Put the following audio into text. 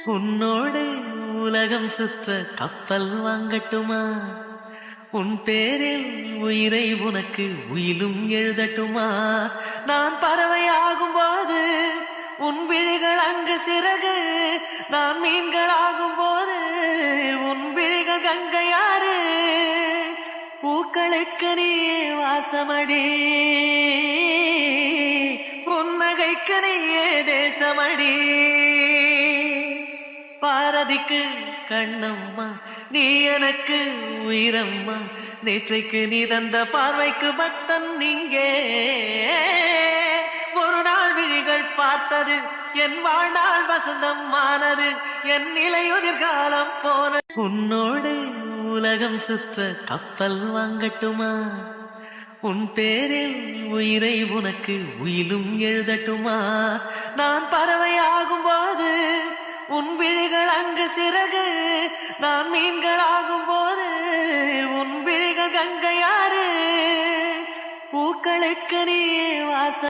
உன்னோடு உலகம் சுற்ற கப்பல் வாங்கட்டுமா? உன் பேரில் உயிரை உனக்கு உயிலும் எழுதட்டுமா? நான் பறவையாகும் போது உன் விழிகள் அங்கு சிறகு, நான் மீன்களாகும் போது உன் விழிகள் கங்கையாறு. பூக்களுக்கு நீ வாசமடி, புன்னகைக்கு நீயே தேசமடி. பாரதிக்கு கண்ணம்மா நீ எனக்கு உயிரம்மா, நேற்றைக்கு நீ தந்த பார்வைக்கு பக்தன் இங்கே. ஒரு நாள் விழிகள் பார்த்தது என் வாழ்நாள் வசந்தம் ஆனது, என் நிலையுதிர் காலம் போன. உன்னோடு உலகம் சுற்ற கப்பல் வாங்கட்டுமா? உன் பேரில் உயிரை உனக்கு உயிலும் எழுதட்டுமா? நான் பறவையாகும் போது உன் விழிகள் அங்கு சிறகு, நான் மீன்களாகும் போது உன் விழிகள் கங்கையாறு. பூக்களுக்கு நீ